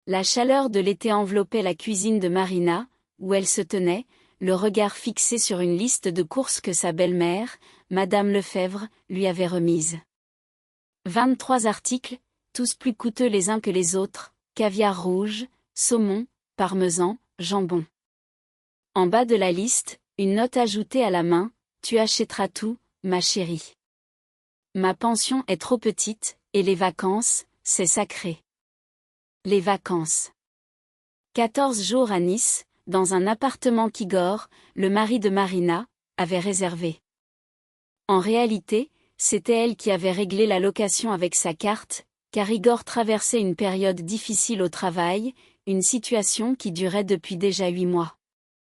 La chaleur de l'été enveloppait la cuisine de Marina, où elle se tenait, le regard fixé sur une liste de courses que sa belle-mère, Madame Lefebvre, lui avait remise. 23 articles, tous plus coûteux les uns que les autres, caviar rouge, saumon, parmesan, jambon. En bas de la liste, une note ajoutée à la main, « Tu achèteras tout, ma chérie. Ma pension est trop petite, et les vacances, c'est sacré. » Les vacances. 14 jours à Nice, dans un appartement qu'Igor, le mari de Marina, avait réservé. En réalité, c'était elle qui avait réglé la location avec sa carte, car Igor traversait une période difficile au travail, une situation qui durait depuis déjà 8 mois.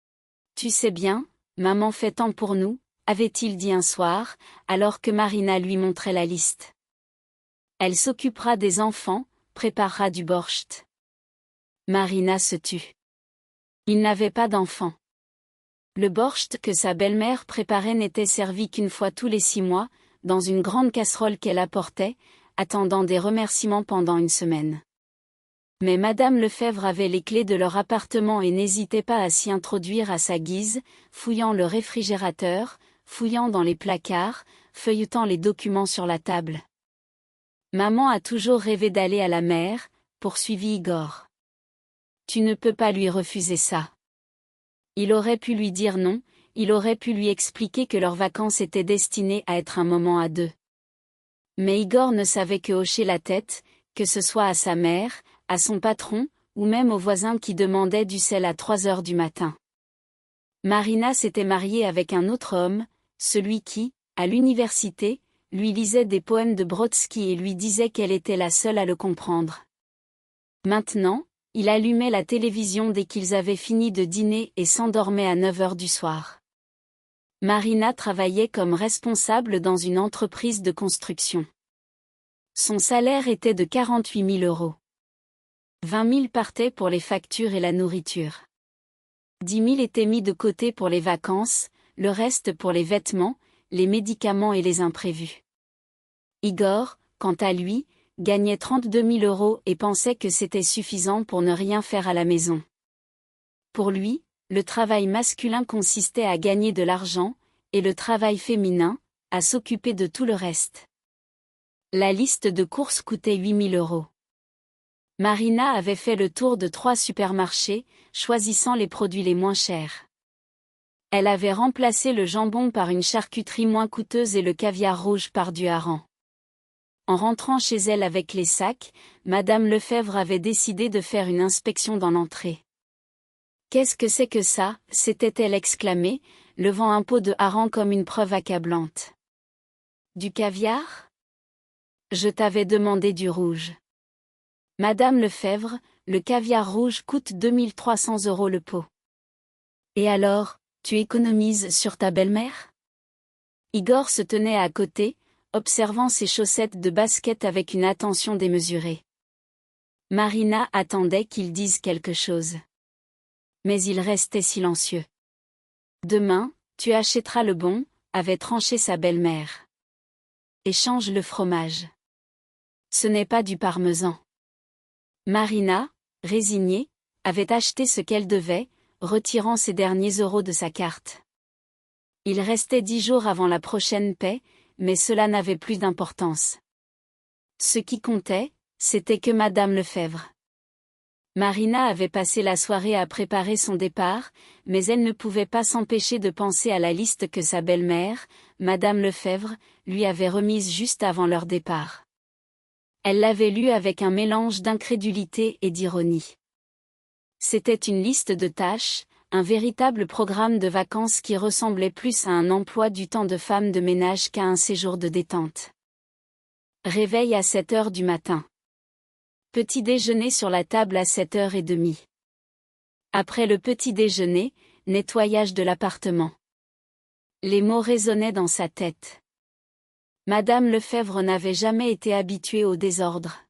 « Tu sais bien, maman fait tant pour nous », avait-il dit un soir, alors que Marina lui montrait la liste. Elle s'occupera des enfants, préparera du borscht. Marina se tut. Il n'avait pas d'enfant. Le borscht que sa belle-mère préparait n'était servi qu'une fois tous les 6 mois, dans une grande casserole qu'elle apportait, attendant des remerciements pendant une semaine. Mais Madame Lefebvre avait les clés de leur appartement et n'hésitait pas à s'y introduire à sa guise, fouillant le réfrigérateur, fouillant dans les placards, feuilletant les documents sur la table. Maman a toujours rêvé d'aller à la mer, poursuivit Igor. Tu ne peux pas lui refuser ça. Il aurait pu lui dire non, il aurait pu lui expliquer que leurs vacances étaient destinées à être un moment à deux. Mais Igor ne savait que hocher la tête, que ce soit à sa mère, à son patron, ou même aux voisins qui demandaient du sel à 3 heures du matin. Marina s'était mariée avec un autre homme, celui qui, à l'université, lui lisait des poèmes de Brodsky et lui disait qu'elle était la seule à le comprendre. Maintenant, il allumait la télévision dès qu'ils avaient fini de dîner et s'endormait à 9 heures du soir. Marina travaillait comme responsable dans une entreprise de construction. Son salaire était de 48 000 €. 20 000 partaient pour les factures et la nourriture. 10 000 étaient mis de côté pour les vacances, le reste pour les vêtements, les médicaments et les imprévus. Igor, quant à lui, gagnait 32 000 € et pensait que c'était suffisant pour ne rien faire à la maison. Pour lui, le travail masculin consistait à gagner de l'argent, et le travail féminin, à s'occuper de tout le reste. La liste de courses coûtait 8 000 €. Marina avait fait le tour de 3 supermarchés, choisissant les produits les moins chers. Elle avait remplacé le jambon par une charcuterie moins coûteuse et le caviar rouge par du hareng. En rentrant chez elle avec les sacs, Madame Lefebvre avait décidé de faire une inspection dans l'entrée. « Qu'est-ce que c'est que ça ?» s'était-elle exclamée, levant un pot de hareng comme une preuve accablante. « Du caviar ? Je t'avais demandé du rouge. » Madame Lefebvre, le caviar rouge coûte 2 300 € le pot. « Et alors, tu économises sur ta belle-mère ?» Igor se tenait à côté, observant ses chaussettes de basket avec une attention démesurée. Marina attendait qu'il dise quelque chose. Mais il restait silencieux. « Demain, tu achèteras le bon », avait tranché sa belle-mère. « Échange le fromage. Ce n'est pas du parmesan. » Marina, résignée, avait acheté ce qu'elle devait, retirant ses derniers euros de sa carte. Il restait 10 jours avant la prochaine paie, mais cela n'avait plus d'importance. Ce qui comptait, c'était que Madame Lefebvre. Marina avait passé la soirée à préparer son départ, mais elle ne pouvait pas s'empêcher de penser à la liste que sa belle-mère, Madame Lefebvre, lui avait remise juste avant leur départ. Elle l'avait lue avec un mélange d'incrédulité et d'ironie. C'était une liste de tâches, un véritable programme de vacances qui ressemblait plus à un emploi du temps de femme de ménage qu'à un séjour de détente. Réveil à 7 heures du matin. Petit déjeuner sur la table à 7h30. Après le petit déjeuner, nettoyage de l'appartement. Les mots résonnaient dans sa tête. Madame Lefebvre n'avait jamais été habituée au désordre.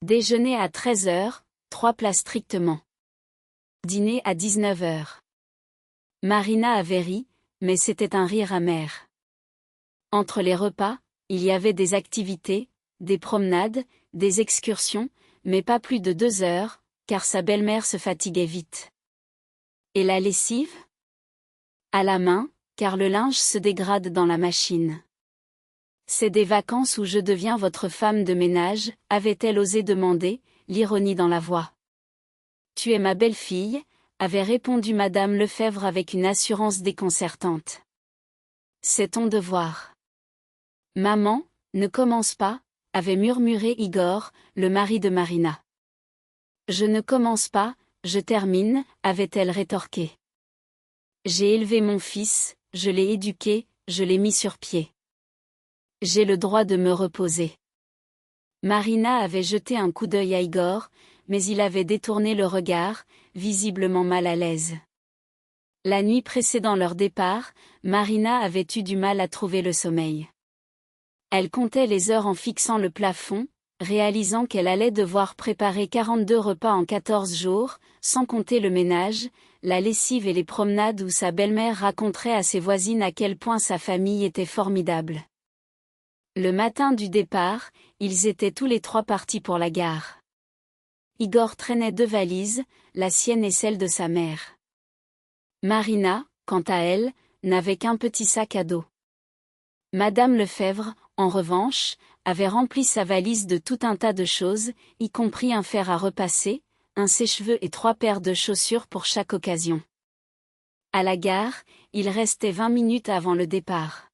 Déjeuner à 13h, 3 plats strictement. Dîner à 19h. Marina avait ri, mais c'était un rire amer. Entre les repas, il y avait des activités, des promenades, des excursions, mais pas plus de 2 heures, car sa belle-mère se fatiguait vite. Et la lessive? À la main, car le linge se dégrade dans la machine. C'est des vacances où je deviens votre femme de ménage, avait-elle osé demander, l'ironie dans la voix. Tu es ma belle-fille, avait répondu madame Lefèvre avec une assurance déconcertante. C'est ton devoir. Maman, ne commence pas, avait murmuré Igor, le mari de Marina. Je ne commence pas, je termine, avait-elle rétorqué. J'ai élevé mon fils, je l'ai éduqué, je l'ai mis sur pied. J'ai le droit de me reposer. Marina avait jeté un coup d'œil à Igor, mais il avait détourné le regard, visiblement mal à l'aise. La nuit précédant leur départ, Marina avait eu du mal à trouver le sommeil. Elle comptait les heures en fixant le plafond, réalisant qu'elle allait devoir préparer 42 repas en 14 jours, sans compter le ménage, la lessive et les promenades où sa belle-mère raconterait à ses voisines à quel point sa famille était formidable. Le matin du départ, ils étaient tous les trois partis pour la gare. Igor traînait 2 valises, la sienne et celle de sa mère. Marina, quant à elle, n'avait qu'un petit sac à dos. Madame Lefèvre, en revanche, avait rempli sa valise de tout un tas de choses, y compris un fer à repasser, un sèche-cheveux et 3 paires de chaussures pour chaque occasion. À la gare, il restait 20 minutes avant le départ.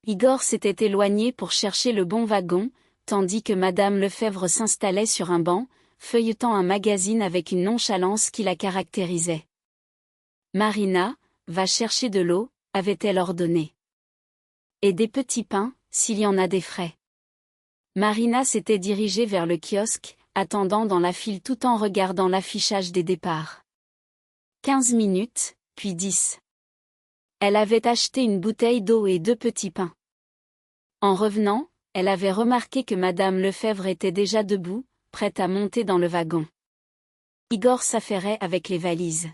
Igor s'était éloigné pour chercher le bon wagon, tandis que madame Lefèvre s'installait sur un banc, feuilletant un magazine avec une nonchalance qui la caractérisait. Marina, va chercher de l'eau, avait-elle ordonné. Et des petits pains, s'il y en a des frais. Marina s'était dirigée vers le kiosque, attendant dans la file tout en regardant l'affichage des départs. 15 minutes, puis 10. Elle avait acheté une bouteille d'eau et 2 petits pains. En revenant, elle avait remarqué que madame Lefèvre était déjà debout, prête à monter dans le wagon. Igor s'affairait avec les valises.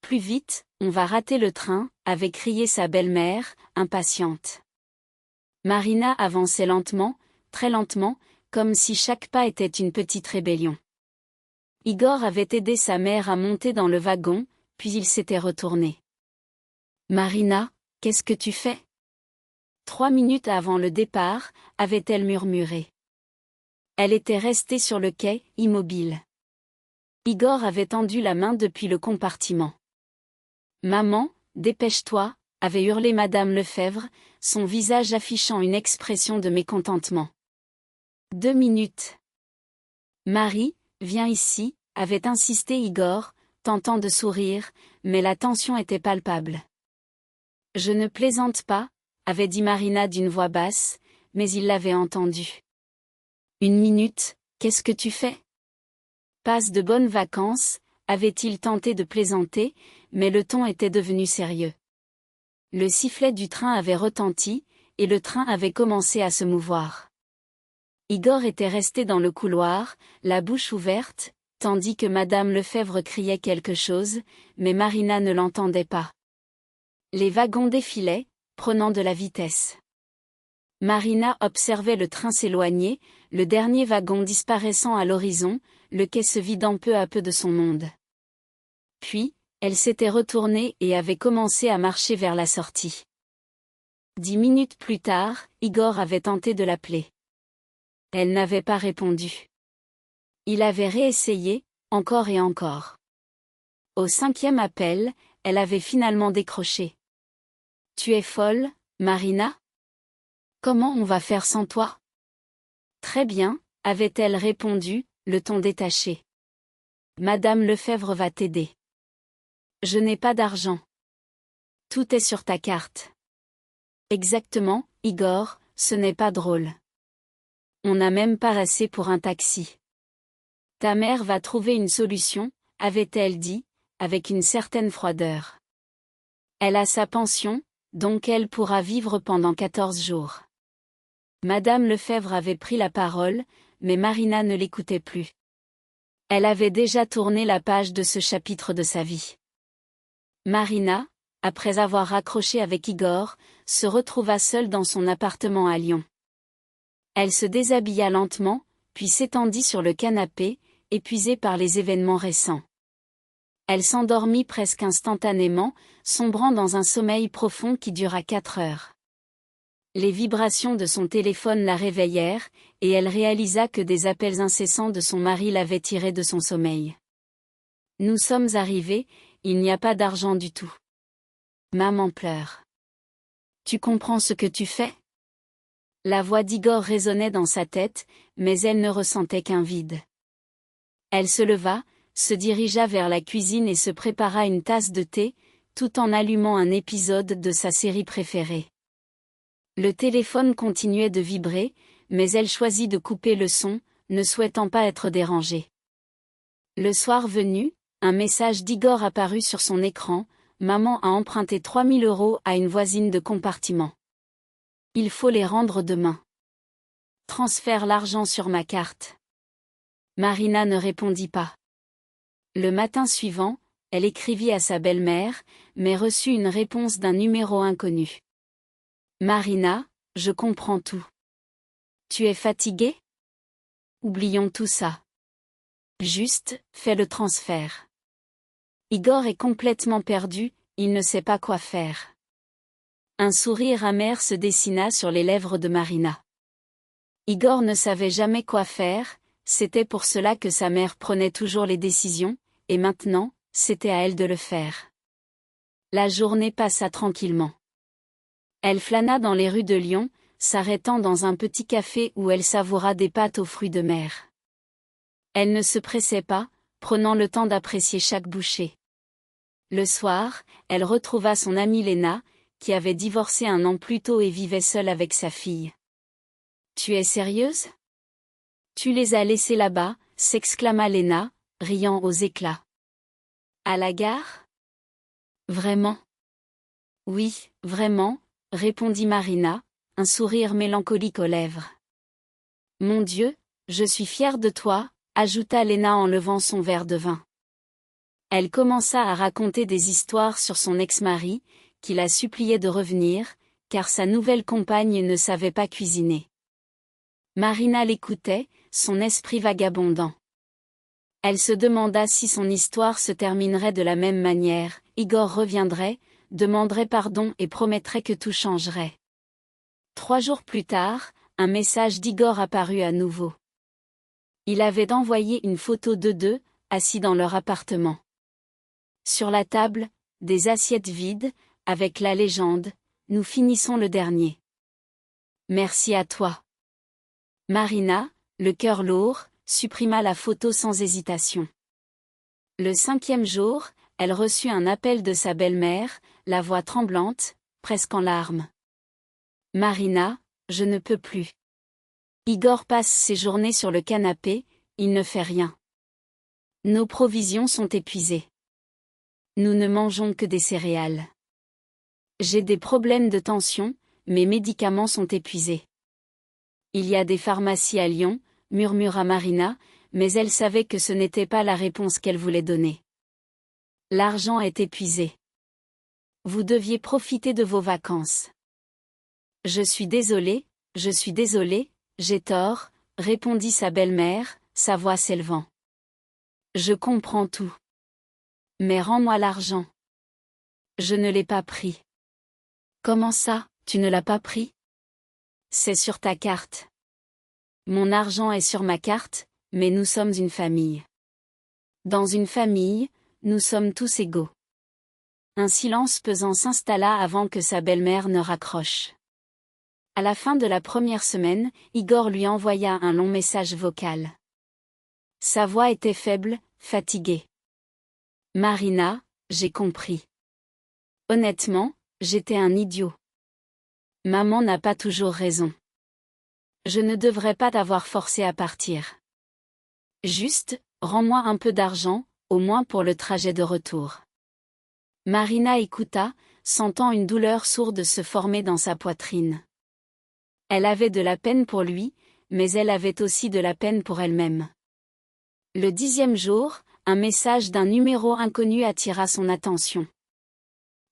Plus vite, on va rater le train, avait crié sa belle-mère, impatiente. Marina avançait lentement, très lentement, comme si chaque pas était une petite rébellion. Igor avait aidé sa mère à monter dans le wagon, puis il s'était retourné. Marina, qu'est-ce que tu fais? 3 minutes avant le départ, avait-elle murmuré. Elle était restée sur le quai, immobile. Igor avait tendu la main depuis le compartiment. Maman, dépêche-toi, avait hurlé madame Lefèvre, son visage affichant une expression de mécontentement. 2 minutes. Marie, viens ici, avait insisté Igor, tentant de sourire, mais la tension était palpable. Je ne plaisante pas, avait dit Marina d'une voix basse, mais il l'avait entendue. 1 minute, qu'est-ce que tu fais? Passe de bonnes vacances, avait-il tenté de plaisanter, mais le ton était devenu sérieux. Le sifflet du train avait retenti, et le train avait commencé à se mouvoir. Igor était resté dans le couloir, la bouche ouverte, tandis que madame Lefèvre criait quelque chose, mais Marina ne l'entendait pas. Les wagons défilaient, prenant de la vitesse. Marina observait le train s'éloigner, le dernier wagon disparaissant à l'horizon, le quai se vidant peu à peu de son monde. Puis, elle s'était retournée et avait commencé à marcher vers la sortie. 10 minutes plus tard, Igor avait tenté de l'appeler. Elle n'avait pas répondu. Il avait réessayé, encore et encore. Au 5e appel, elle avait finalement décroché. « Tu es folle, Marina? Comment on va faire sans toi? » Très bien, avait-elle répondu, le ton détaché. Madame Lefèvre va t'aider. Je n'ai pas d'argent. Tout est sur ta carte. Exactement, Igor, ce n'est pas drôle. On n'a même pas assez pour un taxi. Ta mère va trouver une solution, avait-elle dit, avec une certaine froideur. Elle a sa pension, donc elle pourra vivre pendant 14 jours. Madame Lefèvre avait pris la parole, mais Marina ne l'écoutait plus. Elle avait déjà tourné la page de ce chapitre de sa vie. Marina, après avoir raccroché avec Igor, se retrouva seule dans son appartement à Lyon. Elle se déshabilla lentement, puis s'étendit sur le canapé, épuisée par les événements récents. Elle s'endormit presque instantanément, sombrant dans un sommeil profond qui dura 4 heures. Les vibrations de son téléphone la réveillèrent, et elle réalisa que des appels incessants de son mari l'avaient tirée de son sommeil. « Nous sommes arrivés, il n'y a pas d'argent du tout. Maman pleure. Tu comprends ce que tu fais ? » La voix d'Igor résonnait dans sa tête, mais elle ne ressentait qu'un vide. Elle se leva, se dirigea vers la cuisine et se prépara une tasse de thé, tout en allumant un épisode de sa série préférée. Le téléphone continuait de vibrer, mais elle choisit de couper le son, ne souhaitant pas être dérangée. Le soir venu, un message d'Igor apparut sur son écran. « Maman a emprunté 3000 € à une voisine de compartiment. Il faut les rendre demain. Transfère l'argent sur ma carte. » Marina ne répondit pas. Le matin suivant, elle écrivit à sa belle-mère, mais reçut une réponse d'un numéro inconnu. « Marina, je comprends tout. Tu es fatiguée ? Oublions tout ça. Juste, fais le transfert. » Igor est complètement perdu, il ne sait pas quoi faire. Un sourire amer se dessina sur les lèvres de Marina. Igor ne savait jamais quoi faire, c'était pour cela que sa mère prenait toujours les décisions, et maintenant, c'était à elle de le faire. La journée passa tranquillement. Elle flâna dans les rues de Lyon, s'arrêtant dans un petit café où elle savoura des pâtes aux fruits de mer. Elle ne se pressait pas, prenant le temps d'apprécier chaque bouchée. Le soir, elle retrouva son amie Léna, qui avait divorcé un an plus tôt et vivait seule avec sa fille. « Tu es sérieuse ? Tu les as laissés là-bas » s'exclama Léna, riant aux éclats. « À la gare ? Vraiment ? » « Oui, vraiment, » répondit Marina, un sourire mélancolique aux lèvres. « Mon Dieu, je suis fière de toi » ajouta Léna en levant son verre de vin. Elle commença à raconter des histoires sur son ex-mari, qui la suppliait de revenir, car sa nouvelle compagne ne savait pas cuisiner. Marina l'écoutait, son esprit vagabondant. Elle se demanda si son histoire se terminerait de la même manière. Igor reviendrait, demanderait pardon et promettrait que tout changerait. 3 jours plus tard, un message d'Igor apparut à nouveau. Il avait envoyé une photo d'eux deux, assis dans leur appartement. Sur la table, des assiettes vides, avec la légende « Nous finissons le dernier. Merci à toi. » Marina, le cœur lourd, supprima la photo sans hésitation. Le 5e jour, elle reçut un appel de sa belle-mère, la voix tremblante, presque en larmes. « Marina, je ne peux plus. Igor passe ses journées sur le canapé, il ne fait rien. Nos provisions sont épuisées. Nous ne mangeons que des céréales. J'ai des problèmes de tension, mes médicaments sont épuisés. Il y a des pharmacies à Lyon, murmura Marina, mais elle savait que ce n'était pas la réponse qu'elle voulait donner. L'argent est épuisé. Vous deviez profiter de vos vacances. Je suis désolée, j'ai tort, répondit sa belle-mère, sa voix s'élevant. Je comprends tout. Mais rends-moi l'argent. Je ne l'ai pas pris. Comment ça, tu ne l'as pas pris ? C'est sur ta carte. Mon argent est sur ma carte, mais nous sommes une famille. Dans une famille, nous sommes tous égaux. Un silence pesant s'installa avant que sa belle-mère ne raccroche. À la fin de la première semaine, Igor lui envoya un long message vocal. Sa voix était faible, fatiguée. Marina, j'ai compris. Honnêtement, j'étais un idiot. Maman n'a pas toujours raison. Je ne devrais pas t'avoir forcé à partir. Juste, rends-moi un peu d'argent, au moins pour le trajet de retour. Marina écouta, sentant une douleur sourde se former dans sa poitrine. Elle avait de la peine pour lui, mais elle avait aussi de la peine pour elle-même. Le 10e jour, un message d'un numéro inconnu attira son attention.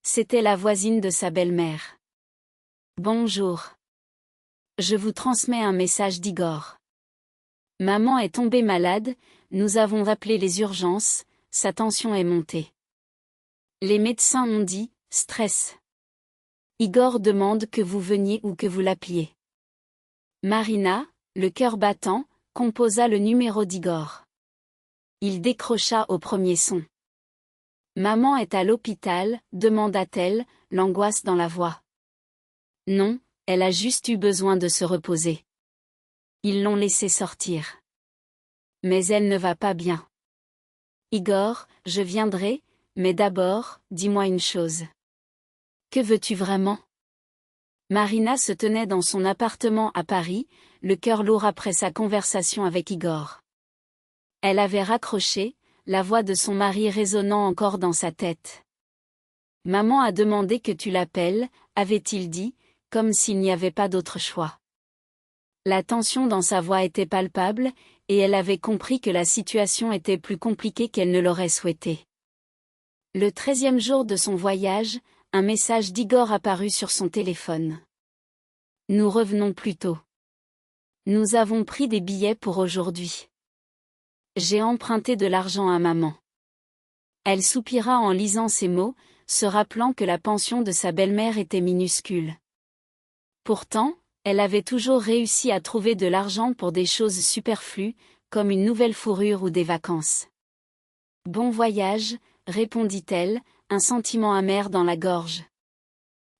C'était la voisine de sa belle-mère. Bonjour. Je vous transmets un message d'Igor. Maman est tombée malade, nous avons appelé les urgences, sa tension est montée. Les médecins ont dit, stress. Igor demande que vous veniez ou que vous l'appeliez. Marina, le cœur battant, composa le numéro d'Igor. Il décrocha au premier son. Maman est à l'hôpital, demanda-t-elle, l'angoisse dans la voix. Non, elle a juste eu besoin de se reposer. Ils l'ont laissée sortir. Mais elle ne va pas bien. Igor, je viendrai, mais d'abord, dis-moi une chose. Que veux-tu vraiment? Marina se tenait dans son appartement à Paris, le cœur lourd après sa conversation avec Igor. Elle avait raccroché, la voix de son mari résonnant encore dans sa tête. Maman a demandé que tu l'appelles, avait-il dit, comme s'il n'y avait pas d'autre choix. La tension dans sa voix était palpable, et elle avait compris que la situation était plus compliquée qu'elle ne l'aurait souhaité. Le 13e jour de son voyage, un message d'Igor apparut sur son téléphone. Nous revenons plus tôt. Nous avons pris des billets pour aujourd'hui. J'ai emprunté de l'argent à maman. Elle soupira en lisant ces mots, se rappelant que la pension de sa belle-mère était minuscule. Pourtant, elle avait toujours réussi à trouver de l'argent pour des choses superflues, comme une nouvelle fourrure ou des vacances. Bon voyage, répondit-elle, un sentiment amer dans la gorge.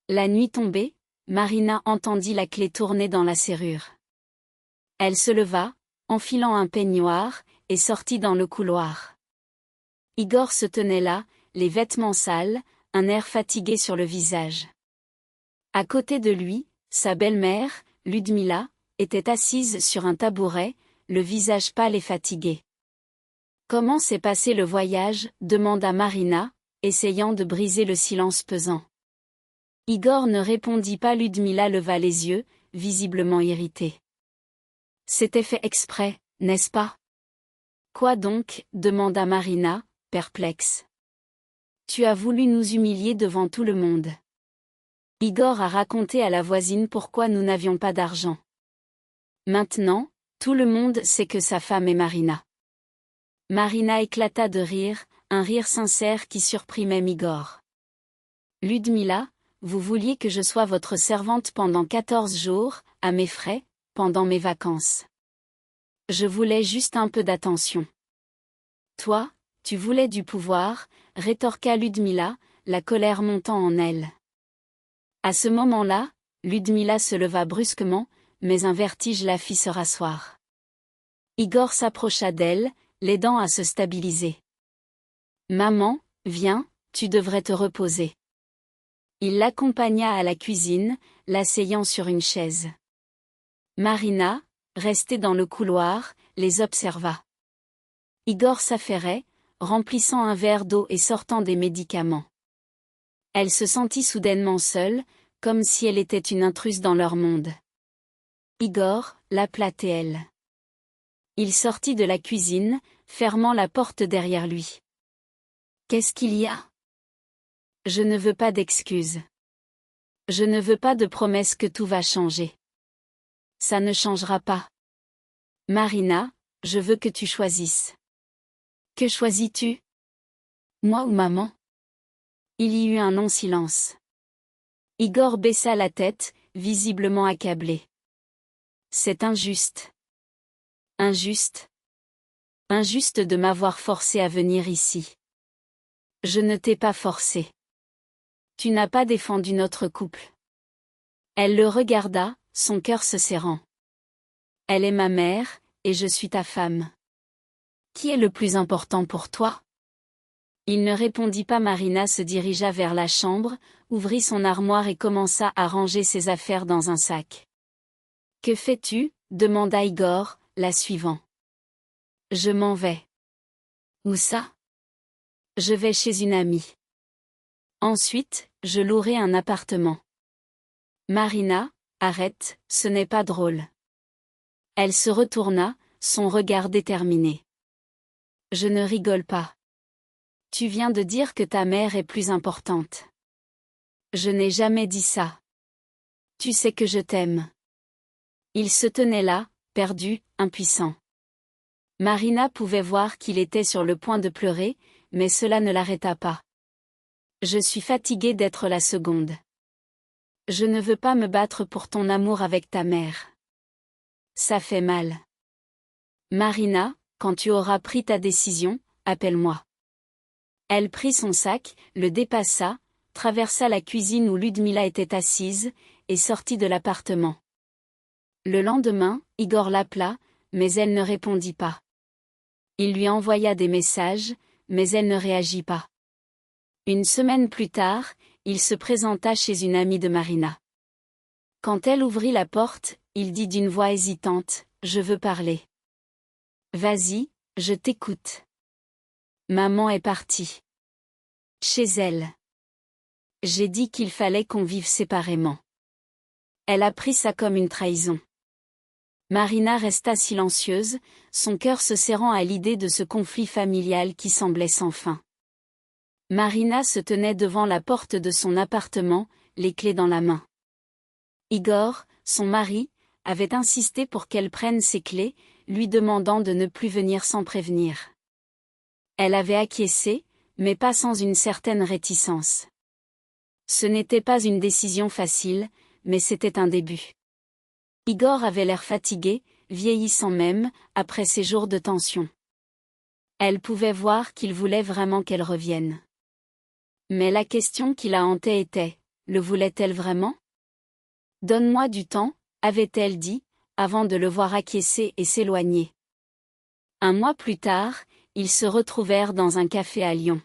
La nuit tombée, Marina entendit la clé tourner dans la serrure. Elle se leva, enfilant un peignoir, et sortit dans le couloir. Igor se tenait là, les vêtements sales, un air fatigué sur le visage. À côté de lui, sa belle-mère, Ludmila, était assise sur un tabouret, le visage pâle et fatigué. « Comment s'est passé le voyage ?» demanda Marina, essayant de briser le silence pesant. Igor ne répondit pas. Ludmila leva les yeux, visiblement irritée. « C'était fait exprès, n'est-ce pas ?» « Quoi donc ?» demanda Marina, perplexe. « Tu as voulu nous humilier devant tout le monde. » Igor a raconté à la voisine pourquoi nous n'avions pas d'argent. Maintenant, tout le monde sait que sa femme est Marina. Marina éclata de rire, un rire sincère qui surprit même Igor. Ludmila, vous vouliez que je sois votre servante pendant 14 jours, à mes frais, pendant mes vacances. Je voulais juste un peu d'attention. Toi, tu voulais du pouvoir, rétorqua Ludmila, la colère montant en elle. À ce moment-là, Ludmila se leva brusquement, mais un vertige la fit se rasseoir. Igor s'approcha d'elle, l'aidant à se stabiliser. « Maman, viens, tu devrais te reposer. » Il l'accompagna à la cuisine, l'asseyant sur une chaise. Marina, restée dans le couloir, les observa. Igor s'affairait, remplissant un verre d'eau et sortant des médicaments. Elle se sentit soudainement seule, comme si elle était une intruse dans leur monde. Igor, l'appela-t-elle. Il sortit de la cuisine, fermant la porte derrière lui. « Qu'est-ce qu'il y a ? » « Je ne veux pas d'excuses. Je ne veux pas de promesses que tout va changer. Ça ne changera pas. Marina, je veux que tu choisisses. » « Que choisis-tu ? Moi ou maman ? » Il y eut un long silence. Igor baissa la tête, visiblement accablé. « C'est injuste. » « Injuste ? Injuste de m'avoir forcé à venir ici. Je ne t'ai pas forcé. Tu n'as pas défendu notre couple. » Elle le regarda, son cœur se serrant. « Elle est ma mère, et je suis ta femme. Qui est le plus important pour toi ? » Il ne répondit pas. Marina se dirigea vers la chambre, ouvrit son armoire et commença à ranger ses affaires dans un sac. « Que fais-tu ? demanda Igor, la suivant. « Je m'en vais. »« Où ça ? » ?»« Je vais chez une amie. Ensuite, je louerai un appartement. » Marina, arrête, ce n'est pas drôle. Elle se retourna, son regard déterminé. « Je ne rigole pas. Tu viens de dire que ta mère est plus importante. Je n'ai jamais dit ça. Tu sais que je t'aime. » Il se tenait là, perdu, impuissant. Marina pouvait voir qu'il était sur le point de pleurer, mais cela ne l'arrêta pas. Je suis fatiguée d'être la seconde. Je ne veux pas me battre pour ton amour avec ta mère. Ça fait mal. Marina, quand tu auras pris ta décision, appelle-moi. Elle prit son sac, le dépassa, traversa la cuisine où Ludmila était assise, et sortit de l'appartement. Le lendemain, Igor l'appela, mais elle ne répondit pas. Il lui envoya des messages, mais elle ne réagit pas. Une semaine plus tard, il se présenta chez une amie de Marina. Quand elle ouvrit la porte, il dit d'une voix hésitante, « Je veux parler. » « Vas-y, je t'écoute. » Maman est partie. Chez elle. J'ai dit qu'il fallait qu'on vive séparément. Elle a pris ça comme une trahison. Marina resta silencieuse, son cœur se serrant à l'idée de ce conflit familial qui semblait sans fin. Marina se tenait devant la porte de son appartement, les clés dans la main. Igor, son mari, avait insisté pour qu'elle prenne ses clés, lui demandant de ne plus venir sans prévenir. Elle avait acquiescé, mais pas sans une certaine réticence. Ce n'était pas une décision facile, mais c'était un début. Igor avait l'air fatigué, vieillissant même, après ces jours de tension. Elle pouvait voir qu'il voulait vraiment qu'elle revienne. Mais la question qui la hantait était, le voulait-elle vraiment ? Donne-moi du temps, avait-elle dit, avant de le voir acquiescer et s'éloigner. Un mois plus tard, ils se retrouvèrent dans un café à Lyon.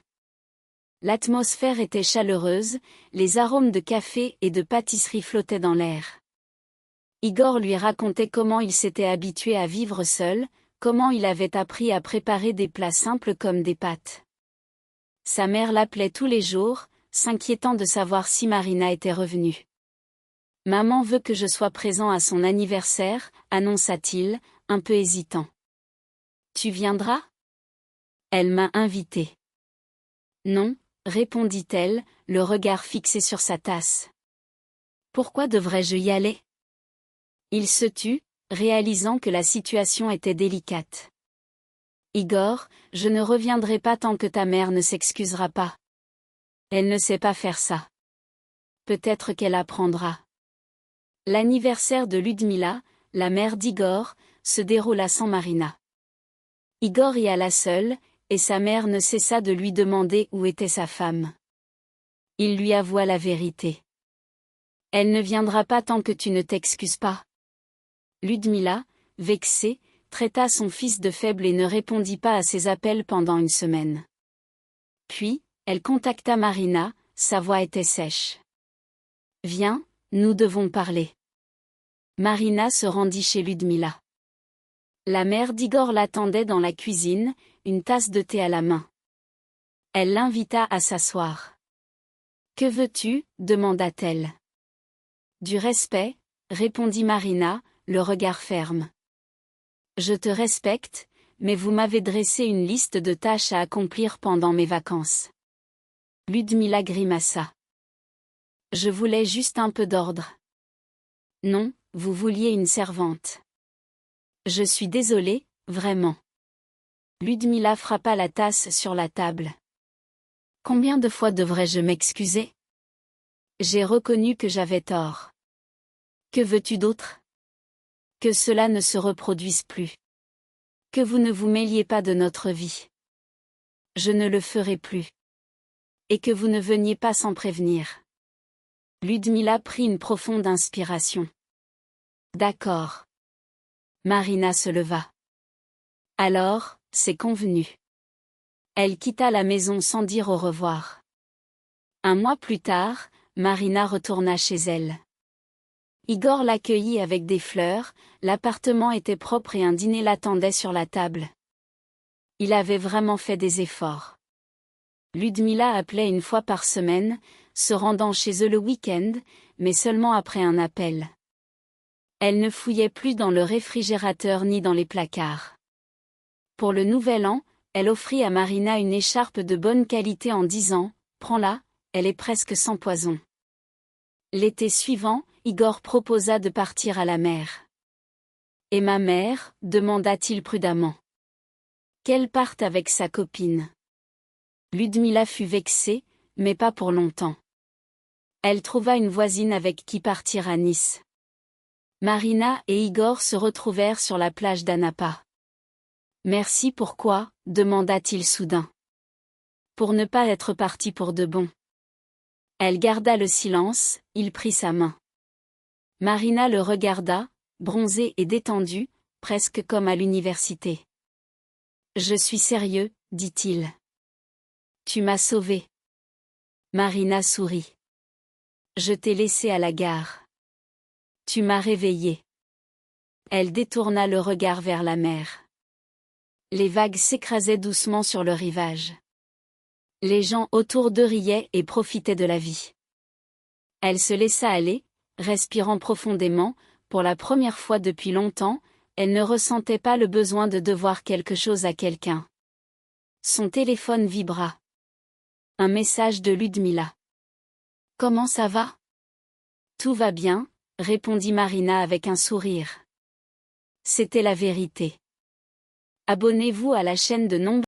L'atmosphère était chaleureuse, les arômes de café et de pâtisserie flottaient dans l'air. Igor lui racontait comment il s'était habitué à vivre seul, comment il avait appris à préparer des plats simples comme des pâtes. Sa mère l'appelait tous les jours, s'inquiétant de savoir si Marina était revenue. « Maman veut que je sois présent à son anniversaire, annonça-t-il, un peu hésitant. « Tu viendras ? Elle m'a invité. »« Non, » répondit-elle, le regard fixé sur sa tasse. « Pourquoi devrais-je y aller ?» Il se tut, réalisant que la situation était délicate. « Igor, je ne reviendrai pas tant que ta mère ne s'excusera pas. Elle ne sait pas faire ça. Peut-être qu'elle apprendra. » L'anniversaire de Ludmila, la mère d'Igor, se déroula sans Marina. Igor y alla seul, et sa mère ne cessa de lui demander où était sa femme. Il lui avoua la vérité. « Elle ne viendra pas tant que tu ne t'excuses pas. » Ludmila, vexée, traita son fils de faible et ne répondit pas à ses appels pendant une semaine. Puis, elle contacta Marina, sa voix était sèche. « Viens, nous devons parler. » Marina se rendit chez Ludmila. La mère d'Igor l'attendait dans la cuisine, une tasse de thé à la main. Elle l'invita à s'asseoir. « Que veux-tu ? » demanda-t-elle. « Du respect, » répondit Marina, le regard ferme. « Je te respecte, mais vous m'avez dressé une liste de tâches à accomplir pendant mes vacances. » Ludmila grimaça. « Je voulais juste un peu d'ordre. » « Non, vous vouliez une servante. »« Je suis désolée, vraiment. » Ludmila frappa la tasse sur la table. « Combien de fois devrais-je m'excuser ? J'ai reconnu que j'avais tort. Que veux-tu d'autre ? Que cela ne se reproduise plus. Que vous ne vous mêliez pas de notre vie. Je ne le ferai plus. Et que vous ne veniez pas sans prévenir. » Ludmila prit une profonde inspiration. « D'accord. » Marina se leva. « Alors, c'est convenu. » Elle quitta la maison sans dire au revoir. Un mois plus tard, Marina retourna chez elle. Igor l'accueillit avec des fleurs, l'appartement était propre et un dîner l'attendait sur la table. Il avait vraiment fait des efforts. Ludmila appelait une fois par semaine, se rendant chez eux le week-end, mais seulement après un appel. Elle ne fouillait plus dans le réfrigérateur ni dans les placards. Pour le nouvel an, elle offrit à Marina une écharpe de bonne qualité en disant « Prends-la, elle est presque sans poison. » L'été suivant, Igor proposa de partir à la mer. « Et ma mère ?» demanda-t-il prudemment. qu'elle parte avec sa copine. Ludmila fut vexée, mais pas pour longtemps. Elle trouva une voisine avec qui partir à Nice. Marina et Igor se retrouvèrent sur la plage d'Anapa. « Merci pourquoi ?» demanda-t-il soudain. « Pour ne pas être parti pour de bon. » Elle garda le silence, il prit sa main. Marina le regarda, bronzé et détendu, presque comme à l'université. « Je suis sérieux, dit-il. Tu m'as sauvé. » Marina sourit. « Je t'ai laissé à la gare. Tu m'as réveillé. » Elle détourna le regard vers la mer. Les vagues s'écrasaient doucement sur le rivage. Les gens autour d'eux riaient et profitaient de la vie. Elle se laissa aller, respirant profondément, pour la première fois depuis longtemps, elle ne ressentait pas le besoin de devoir quelque chose à quelqu'un. Son téléphone vibra. Un message de Ludmila. « Comment ça va ? » « Tout va bien, » répondit Marina avec un sourire. C'était la vérité. Abonnez-vous à la chaîne de nombreux